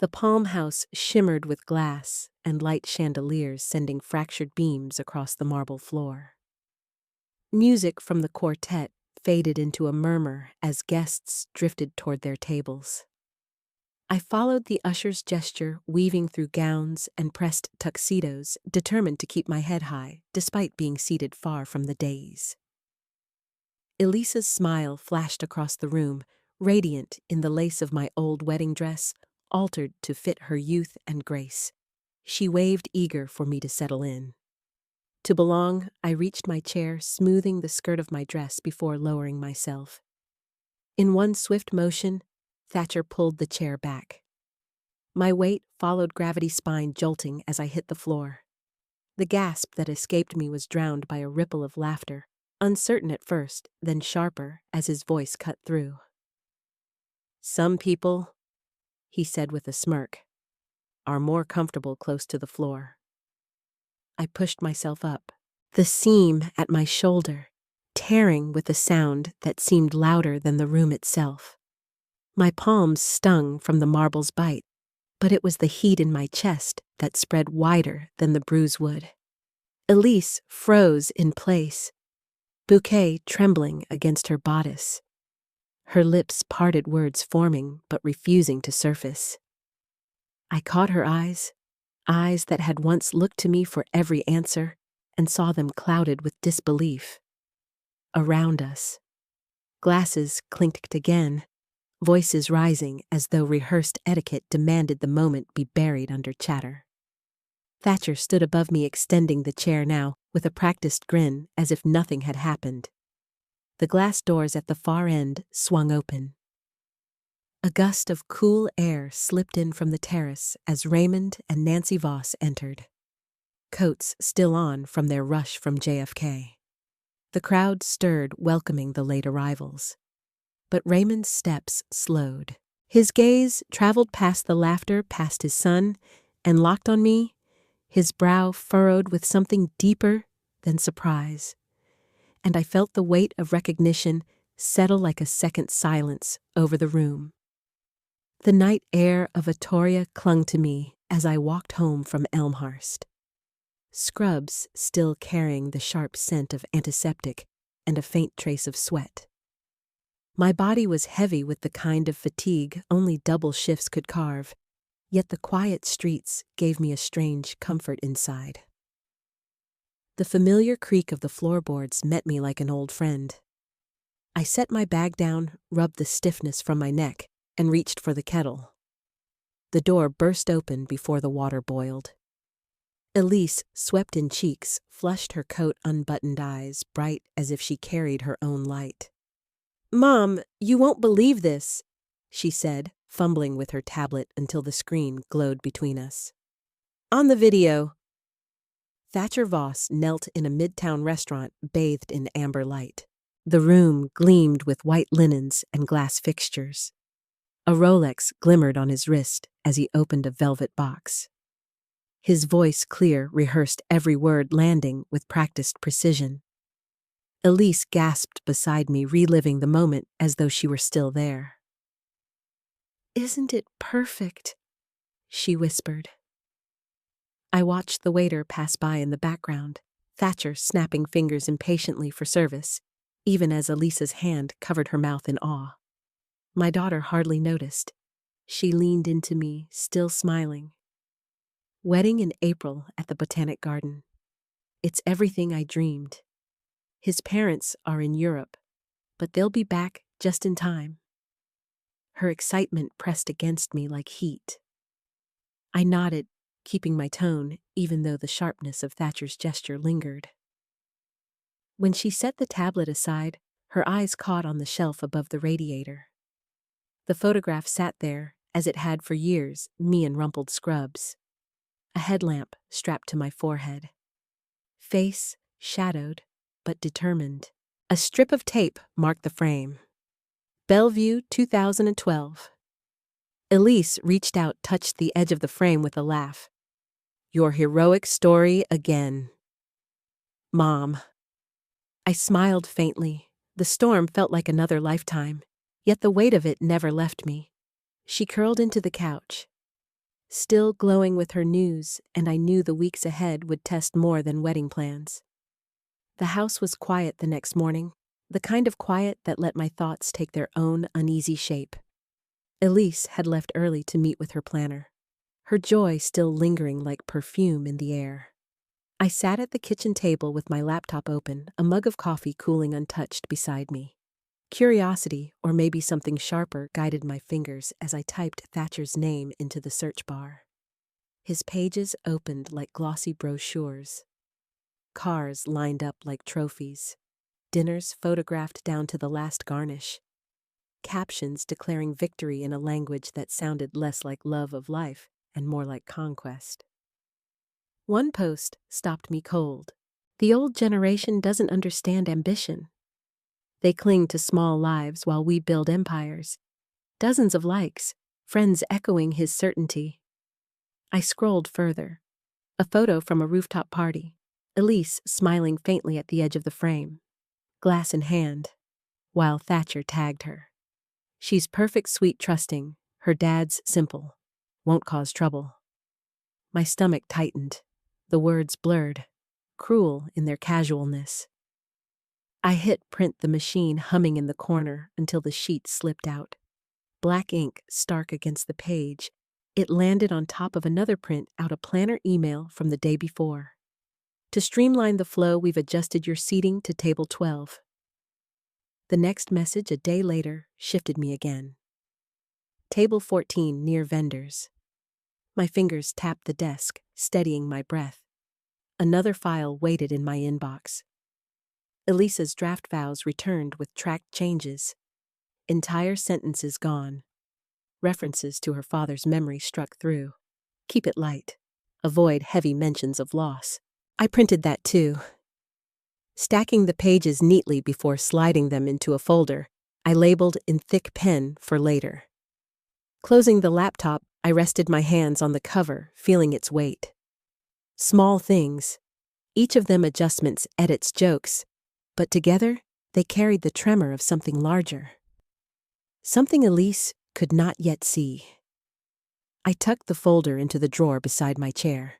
The palm house shimmered with glass and light chandeliers sending fractured beams across the marble floor. Music from the quartet faded into a murmur as guests drifted toward their tables. I followed the usher's gesture, weaving through gowns and pressed tuxedos, determined to keep my head high, despite being seated far from the dais. Elisa's smile flashed across the room, radiant in the lace of my old wedding dress, altered to fit her youth and grace. She waved, eager for me to settle in. To belong, I reached my chair, smoothing the skirt of my dress before lowering myself. In one swift motion, Thatcher pulled the chair back. My weight followed gravity's spine, jolting as I hit the floor. The gasp that escaped me was drowned by a ripple of laughter, uncertain at first, then sharper as his voice cut through. "Some people," he said with a smirk, "are more comfortable close to the floor." I pushed myself up, the seam at my shoulder tearing with a sound that seemed louder than the room itself. My palms stung from the marble's bite, but it was the heat in my chest that spread wider than the bruise would. Elise froze in place, bouquet trembling against her bodice. Her lips parted, words forming but refusing to surface. I caught her eyes that had once looked to me for every answer, and saw them clouded with disbelief. Around us, glasses clinked again, voices rising as though rehearsed etiquette demanded the moment be buried under chatter. Thatcher stood above me, extending the chair now, with a practiced grin as if nothing had happened. The glass doors at the far end swung open. A gust of cool air slipped in from the terrace as Raymond and Nancy Voss entered, coats still on from their rush from JFK. The crowd stirred, welcoming the late arrivals. But Raymond's steps slowed. His gaze traveled past the laughter, past his son, and locked on me, his brow furrowed with something deeper than surprise. And I felt the weight of recognition settle like a second silence over the room. The night air of Atoria clung to me as I walked home from Elmhurst. Scrubs still carrying the sharp scent of antiseptic and a faint trace of sweat. My body was heavy with the kind of fatigue only double shifts could carve, yet the quiet streets gave me a strange comfort inside. The familiar creak of the floorboards met me like an old friend. I set my bag down, rubbed the stiffness from my neck, and reached for the kettle. The door burst open before the water boiled. Elise, swept in cheeks, flushed her coat, unbuttoned eyes, bright as if she carried her own light. "Mom, you won't believe this," she said, fumbling with her tablet until the screen glowed between us. "On the video." Thatcher Voss knelt in a midtown restaurant bathed in amber light. The room gleamed with white linens and glass fixtures. A Rolex glimmered on his wrist as he opened a velvet box. His voice, clear, rehearsed every word, landing with practiced precision. Elise gasped beside me, reliving the moment as though she were still there. "Isn't it perfect?" she whispered. I watched the waiter pass by in the background, Thatcher snapping fingers impatiently for service, even as Elisa's hand covered her mouth in awe. My daughter hardly noticed. She leaned into me, still smiling. Wedding in April at the Botanic Garden. It's everything I dreamed. His parents are in Europe, but they'll be back just in time. Her excitement pressed against me like heat. I nodded, keeping my tone, even though the sharpness of Thatcher's gesture lingered. When she set the tablet aside, her eyes caught on the shelf above the radiator. The photograph sat there, as it had for years, me in rumpled scrubs. A headlamp strapped to my forehead. Face shadowed, but determined. A strip of tape marked the frame. Bellevue, 2012. Elise reached out, touched the edge of the frame with a laugh. "Your heroic story again." "Mom." I smiled faintly. The storm felt like another lifetime, yet the weight of it never left me. She curled into the couch. still glowing with her news, and I knew the weeks ahead would test more than wedding plans. The house was quiet the next morning, the kind of quiet that let my thoughts take their own uneasy shape. Elise had left early to meet with her planner, her joy still lingering like perfume in the air. I sat at the kitchen table with my laptop open, a mug of coffee cooling untouched beside me. Curiosity, or maybe something sharper, guided my fingers as I typed Thatcher's name into the search bar. His pages opened like glossy brochures. Cars lined up like trophies. Dinners photographed down to the last garnish. Captions declaring victory in a language that sounded less like love of life and more like conquest. One post stopped me cold. The old generation doesn't understand ambition. They cling to small lives while we build empires. Dozens of likes, friends echoing his certainty. I scrolled further. A photo from a rooftop party. Elise smiling faintly at the edge of the frame, glass in hand, while Thatcher tagged her. She's perfect, sweet, trusting. Her dad's simple. Won't cause trouble. My stomach tightened. The words blurred, cruel in their casualness. I hit print the machine humming in the corner until the sheet slipped out. Black ink stark against the page. It landed on top of another print out a planner email from the day before. To streamline the flow, we've adjusted your seating to table 12. The next message a day later shifted me again. Table 14 near vendors. My fingers tapped the desk, steadying my breath. Another file waited in my inbox. Elisa's draft vows returned with tracked changes. Entire sentences gone. References to her father's memory struck through. Keep it light. Avoid heavy mentions of loss. I printed that too. Stacking the pages neatly before sliding them into a folder, I labeled in thick pen for later. Closing the laptop, I rested my hands on the cover, feeling its weight. Small things, each of them adjustments, edits, jokes, but together they carried the tremor of something larger. Something Elise could not yet see. I tucked the folder into the drawer beside my chair.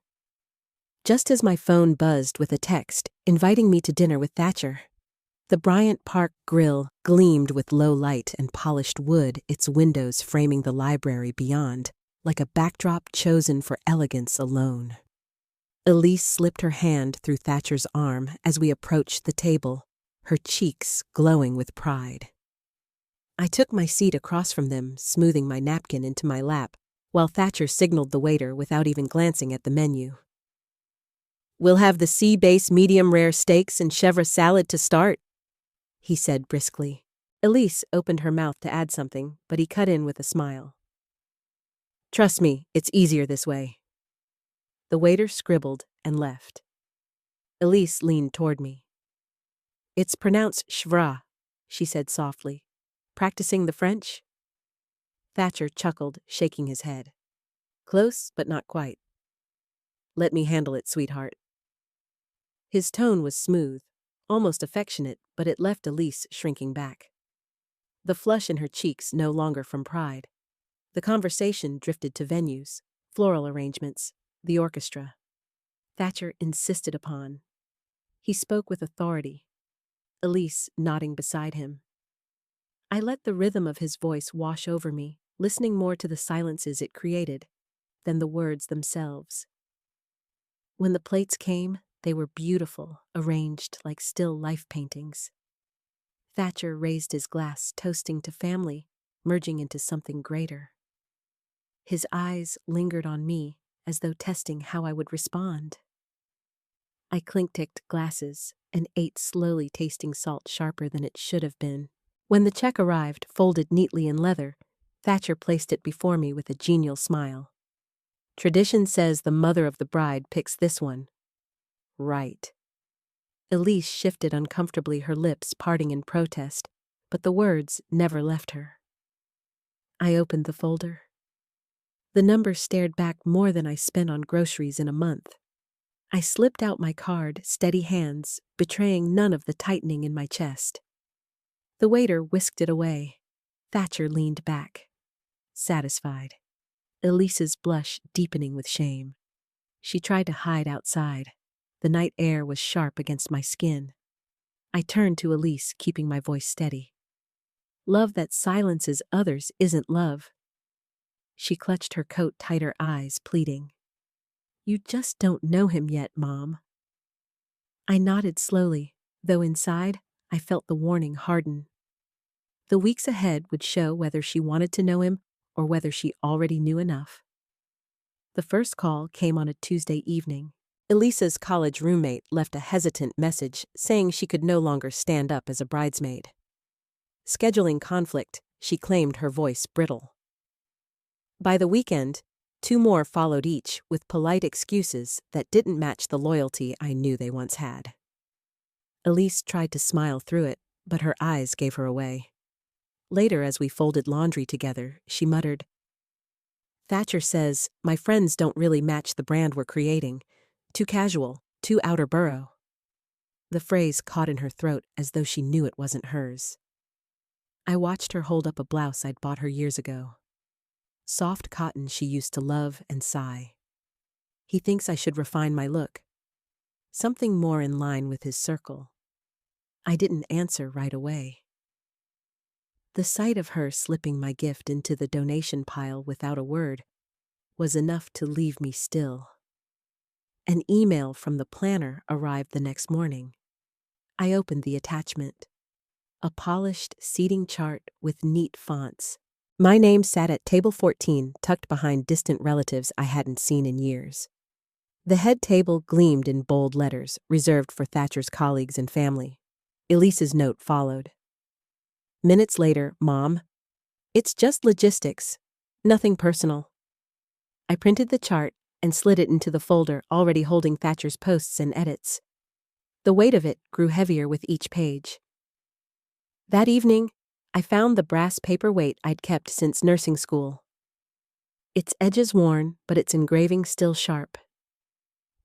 Just as my phone buzzed with a text inviting me to dinner with Thatcher, the Bryant Park Grill gleamed with low light and polished wood, its windows framing the library beyond, like a backdrop chosen for elegance alone. Elise slipped her hand through Thatcher's arm as we approached the table, her cheeks glowing with pride. I took my seat across from them, smoothing my napkin into my lap, while Thatcher signaled the waiter without even glancing at the menu. "We'll have the sea-base medium-rare steaks and chèvre salad to start," he said briskly. Elise opened her mouth to add something, but he cut in with a smile. "Trust me, it's easier this way." The waiter scribbled and left. Elise leaned toward me. "It's pronounced chèvre," she said softly. "Practicing the French?" Thatcher chuckled, shaking his head. "Close, but not quite." "Let me handle it, sweetheart." His tone was smooth, almost affectionate, but it left Elise shrinking back. The flush in her cheeks no longer from pride. The conversation drifted to venues, floral arrangements, the orchestra. Thatcher insisted upon. He spoke with authority, Elise nodding beside him. I let the rhythm of his voice wash over me, listening more to the silences it created than the words themselves. When the plates came, they were beautiful, arranged like still life paintings. Thatcher raised his glass, toasting to family, merging into something greater. His eyes lingered on me, as though testing how I would respond. I clink-ticked glasses and ate slowly, tasting salt sharper than it should have been. When the check arrived, folded neatly in leather, Thatcher placed it before me with a genial smile. "Tradition says the mother of the bride picks this one." "Right." Elise shifted uncomfortably, her lips parting in protest, but the words never left her. I opened the folder. The number stared back more than I spent on groceries in a month. I slipped out my card, steady hands, betraying none of the tightening in my chest. The waiter whisked it away. Thatcher leaned back, satisfied. Elise's blush deepening with shame. She tried to hide outside. The night air was sharp against my skin. I turned to Elise, keeping my voice steady. Love that silences others isn't love. She clutched her coat tighter, eyes pleading. You just don't know him yet, Mom. I nodded slowly, though inside, I felt the warning harden. The weeks ahead would show whether she wanted to know him or whether she already knew enough. The first call came on a Tuesday evening. Elisa's college roommate left a hesitant message saying she could no longer stand up as a bridesmaid. Scheduling conflict, she claimed her voice brittle. By the weekend, 2 more followed each with polite excuses that didn't match the loyalty I knew they once had. Elise tried to smile through it, but her eyes gave her away. Later, as we folded laundry together, she muttered, Thatcher says, my friends don't really match the brand we're creating. Too casual, too outer borough. The phrase caught in her throat as though she knew it wasn't hers. I watched her hold up a blouse I'd bought her years ago. Soft cotton she used to love and sigh. He thinks I should refine my look. Something more in line with his circle. I didn't answer right away. The sight of her slipping my gift into the donation pile without a word was enough to leave me still. An email from the planner arrived the next morning. I opened the attachment. A polished seating chart with neat fonts. My name sat at table 14, tucked behind distant relatives I hadn't seen in years. The head table gleamed in bold letters, reserved for Thatcher's colleagues and family. Elise's note followed. Minutes later, Mom, it's just logistics, nothing personal. I printed the chart and slid it into the folder already holding Thatcher's posts and edits. The weight of it grew heavier with each page. That evening, I found the brass paperweight I'd kept since nursing school. Its edges worn, but its engraving still sharp.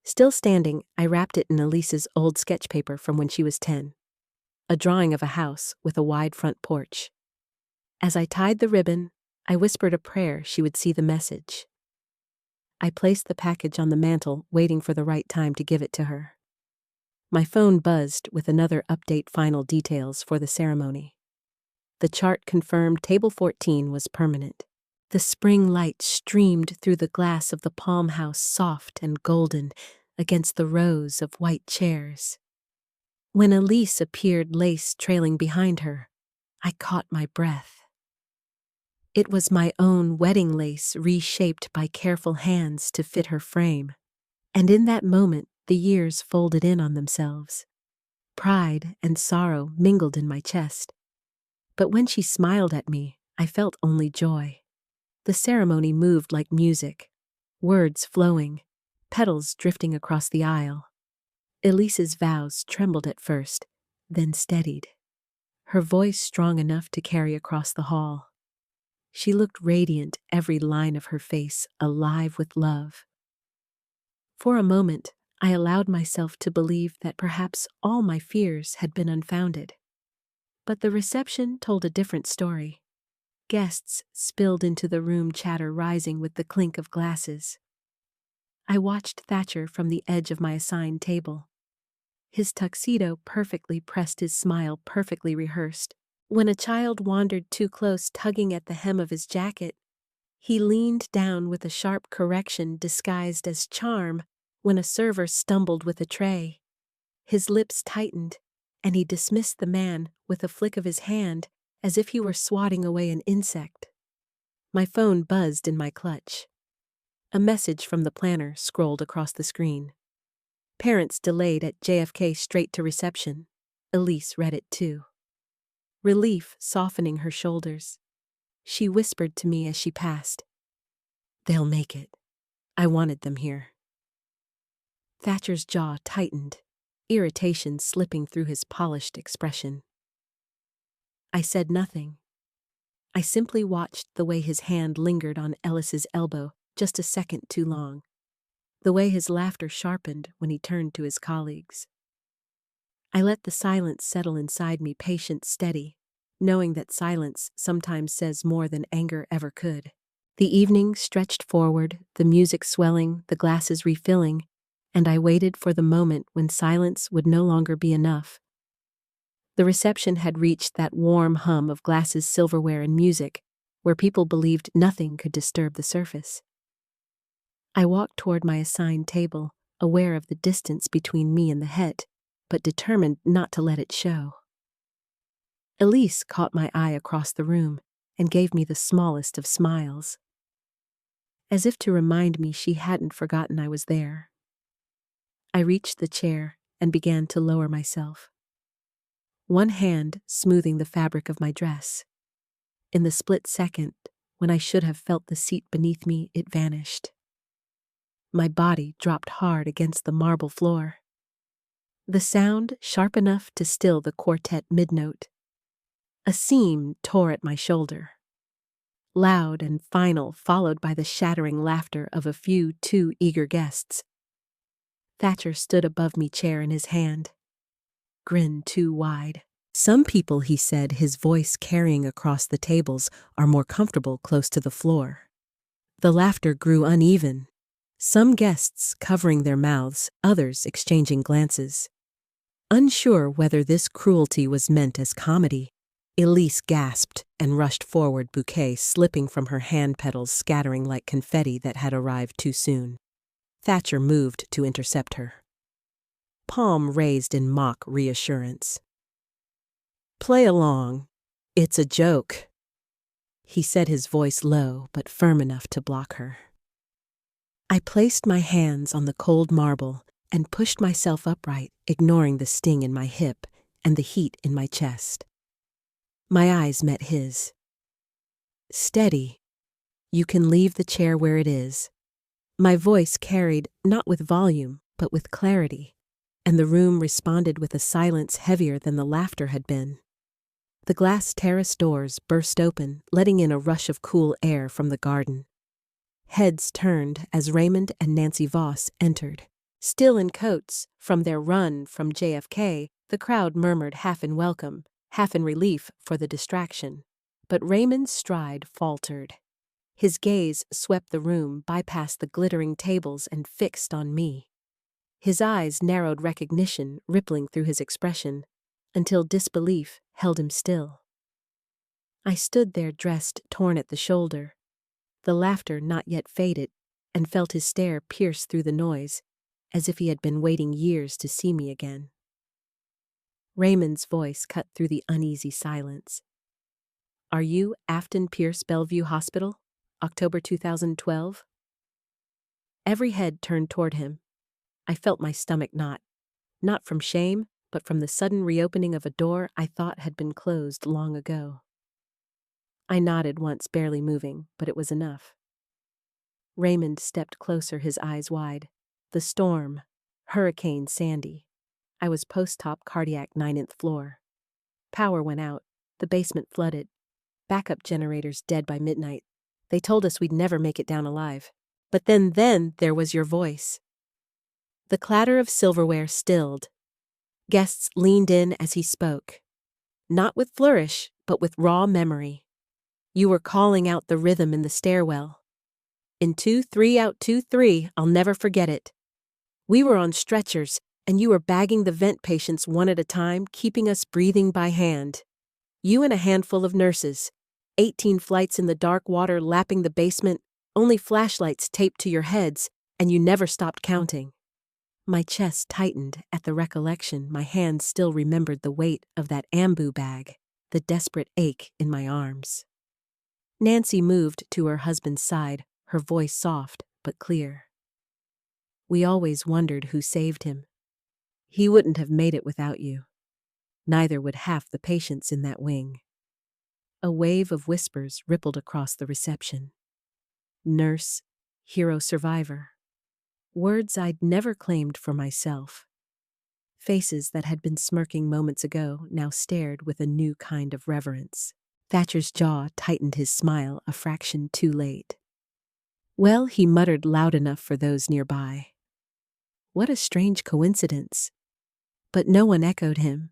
Still standing, I wrapped it in Elise's old sketch paper from when she was 10. A drawing of a house with a wide front porch. As I tied the ribbon, I whispered a prayer she would see the message. I placed the package on the mantel, waiting for the right time to give it to her. My phone buzzed with another update, final details for the ceremony. The chart confirmed table 14 was permanent. The spring light streamed through the glass of the palm house, soft and golden, against the rows of white chairs. When Elise appeared, lace trailing behind her, I caught my breath. It was my own wedding lace reshaped by careful hands to fit her frame. And in that moment, the years folded in on themselves. Pride and sorrow mingled in my chest. But when she smiled at me, I felt only joy. The ceremony moved like music, words flowing, petals drifting across the aisle. Elise's vows trembled at first, then steadied. Her voice strong enough to carry across the hall. She looked radiant, every line of her face alive with love. For a moment, I allowed myself to believe that perhaps all my fears had been unfounded. But the reception told a different story. Guests spilled into the room, chatter rising with the clink of glasses. I watched Thatcher from the edge of my assigned table. His tuxedo perfectly pressed, his smile perfectly rehearsed. When a child wandered too close, tugging at the hem of his jacket, he leaned down with a sharp correction disguised as charm. When a server stumbled with a tray, his lips tightened, and he dismissed the man with a flick of his hand as if he were swatting away an insect. My phone buzzed in my clutch. A message from the planner scrolled across the screen. Parents delayed at JFK, straight to reception. Elise read it too. Relief softening her shoulders. She whispered to me as she passed, "They'll make it. I wanted them here." Thatcher's jaw tightened, irritation slipping through his polished expression. I said nothing. I simply watched the way his hand lingered on Ellis's elbow just a second too long, the way his laughter sharpened when he turned to his colleagues. I let the silence settle inside me, patient, steady, knowing that silence sometimes says more than anger ever could. The evening stretched forward, the music swelling, the glasses refilling, and I waited for the moment when silence would no longer be enough. The reception had reached that warm hum of glasses, silverware, and music, where people believed nothing could disturb the surface. I walked toward my assigned table, aware of the distance between me and the het, but determined not to let it show. Elise caught my eye across the room and gave me the smallest of smiles, as if to remind me she hadn't forgotten I was there. I reached the chair and began to lower myself, one hand smoothing the fabric of my dress. In the split second, when I should have felt the seat beneath me, it vanished. My body dropped hard against the marble floor. The sound sharp enough to still the quartet mid-note. A seam tore at my shoulder. Loud and final, followed by the shattering laughter of a few too eager guests. Thatcher stood above me, chair in his hand. Grin too wide. Some people, he said, his voice carrying across the tables, are more comfortable close to the floor. The laughter grew uneven. Some guests covering their mouths, others exchanging glances. Unsure whether this cruelty was meant as comedy, Elise gasped and rushed forward, bouquet slipping from her hand petals, scattering like confetti that had arrived too soon. Thatcher moved to intercept her, palm raised in mock reassurance. "Play along. It's a joke," he said, his voice low but firm enough to block her. I placed my hands on the cold marble and pushed myself upright, ignoring the sting in my hip and the heat in my chest. My eyes met his. "Steady. You can leave the chair where it is." My voice carried not with volume, but with clarity, and the room responded with a silence heavier than the laughter had been. The glass terrace doors burst open, letting in a rush of cool air from the garden. Heads turned as Raymond and Nancy Voss entered. Still in coats from their run from JFK, the crowd murmured, half in welcome, half in relief for the distraction. But Raymond's stride faltered. His gaze swept the room, bypassed the glittering tables, and fixed on me. His eyes narrowed, recognition rippling through his expression, until disbelief held him still. I stood there, dressed, torn at the shoulder, the laughter not yet faded, and felt his stare pierce through the noise, as if he had been waiting years to see me again. Raymond's voice cut through the uneasy silence. "Are you Afton Pierce, Bellevue Hospital, October 2012? Every head turned toward him. I felt my stomach knot, not from shame, but from the sudden reopening of a door I thought had been closed long ago. I nodded once, barely moving, but it was enough. Raymond stepped closer, his eyes wide. The storm, Hurricane Sandy. I was post-op cardiac, 9th floor. Power went out, the basement flooded. Backup generators dead by midnight. They told us we'd never make it down alive. But then there was your voice." The clatter of silverware stilled. Guests leaned in as he spoke. Not with flourish, but with raw memory. "You were calling out the rhythm in the stairwell. In 2-3 out 2-3, I'll never forget it. We were on stretchers, and you were bagging the vent patients one at a time, keeping us breathing by hand. You and a handful of nurses. 18 flights in the dark water lapping the basement, only flashlights taped to your heads, and you never stopped counting." My chest tightened at the recollection. My hands still remembered the weight of that ambu bag, the desperate ache in my arms. Nancy moved to her husband's side, her voice soft but clear. "We always wondered who saved him. He wouldn't have made it without you. Neither would half the patients in that wing." A wave of whispers rippled across the reception. Nurse, hero, survivor. Words I'd never claimed for myself. Faces that had been smirking moments ago now stared with a new kind of reverence. Thatcher's jaw tightened, his smile a fraction too late. "Well," he muttered loud enough for those nearby. What a strange coincidence. But no one echoed him.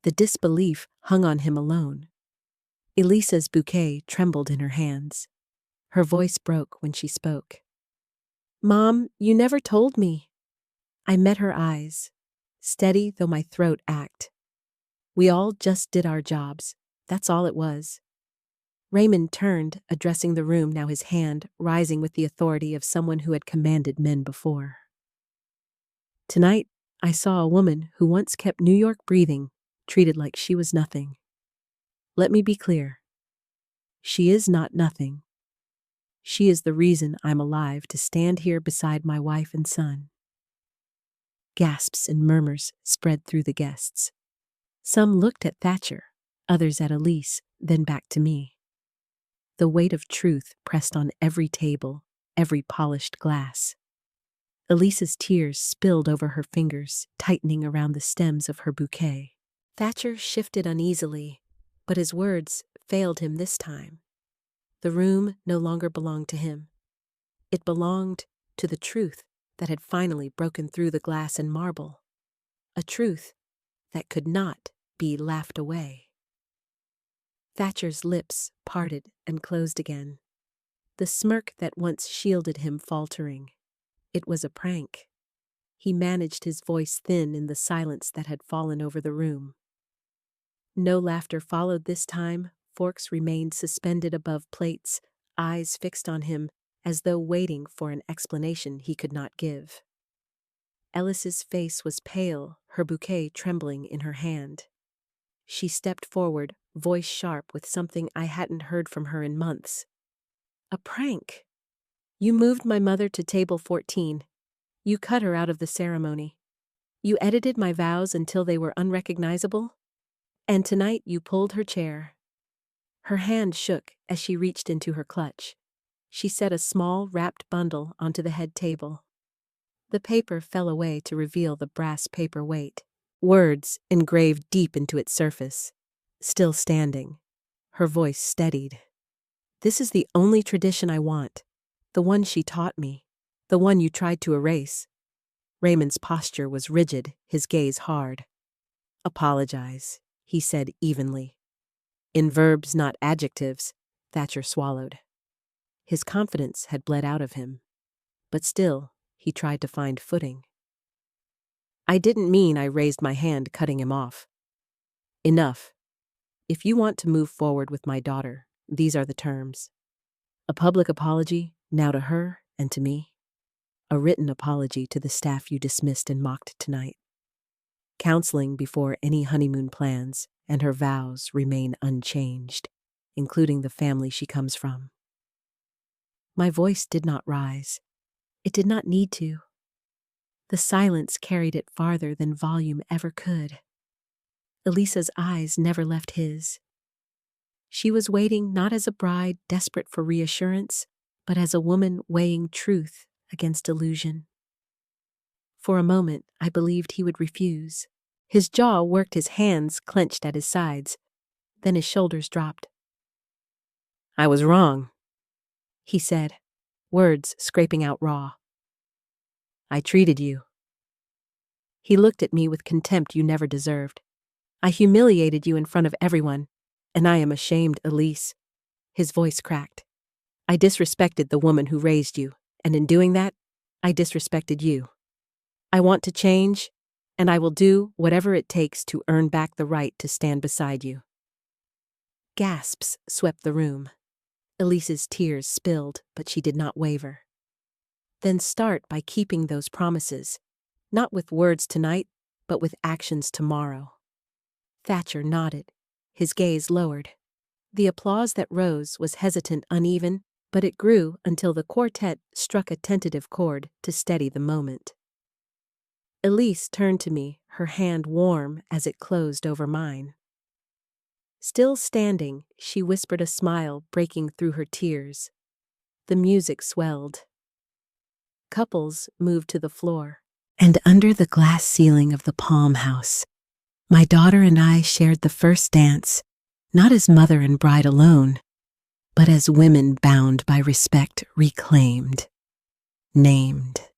The disbelief hung on him alone. Elisa's bouquet trembled in her hands. Her voice broke when she spoke. "Mom, you never told me." I met her eyes, steady though my throat ached. "We all just did our jobs. That's all it was." Raymond turned, addressing the room, now his hand rising with the authority of someone who had commanded men before. "Tonight, I saw a woman who once kept New York breathing, treated like she was nothing. Let me be clear. She is not nothing. She is the reason I'm alive to stand here beside my wife and son." Gasps and murmurs spread through the guests. Some looked at Thatcher, others at Elise, then back to me. The weight of truth pressed on every table, every polished glass. Elise's tears spilled over her fingers, tightening around the stems of her bouquet. Thatcher shifted uneasily, but his words failed him this time. The room no longer belonged to him. It belonged to the truth that had finally broken through the glass and marble. A truth that could not be laughed away. Thatcher's lips parted and closed again, the smirk that once shielded him faltering. It was a prank. He managed his voice thin in the silence that had fallen over the room. No laughter followed this time. Forks remained suspended above plates, eyes fixed on him, as though waiting for an explanation he could not give. Ellis's face was pale, her bouquet trembling in her hand. She stepped forward, voice sharp with something I hadn't heard from her in months. "A prank. You moved my mother to table 14. You cut her out of the ceremony. You edited my vows until they were unrecognizable. And tonight you pulled her chair." Her hand shook as she reached into her clutch. She set a small, wrapped bundle onto the head table. The paper fell away to reveal the brass paper weight. Words engraved deep into its surface. Still standing. Her voice steadied. "This is the only tradition I want. The one she taught me. The one you tried to erase." Raymond's posture was rigid, his gaze hard. "Apologize," he said evenly. "In verbs, not adjectives." Thatcher swallowed. His confidence had bled out of him. But still, he tried to find footing. "I didn't mean," I raised my hand, cutting him off. "Enough. If you want to move forward with my daughter, these are the terms. A public apology, now to her and to me. A written apology to the staff you dismissed and mocked tonight. Counseling before any honeymoon plans, and her vows remain unchanged, including the family she comes from." My voice did not rise. It did not need to. The silence carried it farther than volume ever could. Elisa's eyes never left his. She was waiting not as a bride desperate for reassurance, but as a woman weighing truth against illusion. For a moment, I believed he would refuse. His jaw worked, his hands clenched at his sides. Then his shoulders dropped. "I was wrong," he said, words scraping out raw. "I treated you." He looked at me with contempt you never deserved. "I humiliated you in front of everyone, and I am ashamed, Elise." His voice cracked. "I disrespected the woman who raised you, and in doing that, I disrespected you. I want to change, and I will do whatever it takes to earn back the right to stand beside you." Gasps swept the room. Elise's tears spilled, but she did not waver. "Then start by keeping those promises, not with words tonight, but with actions tomorrow." Thatcher nodded, his gaze lowered. The applause that rose was hesitant, uneven, but it grew until the quartet struck a tentative chord to steady the moment. Elise turned to me, her hand warm as it closed over mine. Still standing, she whispered, a smile breaking through her tears. The music swelled. Couples moved to the floor. And under the glass ceiling of the Palm House, my daughter and I shared the first dance, not as mother and bride alone, but as women bound by respect, reclaimed, named.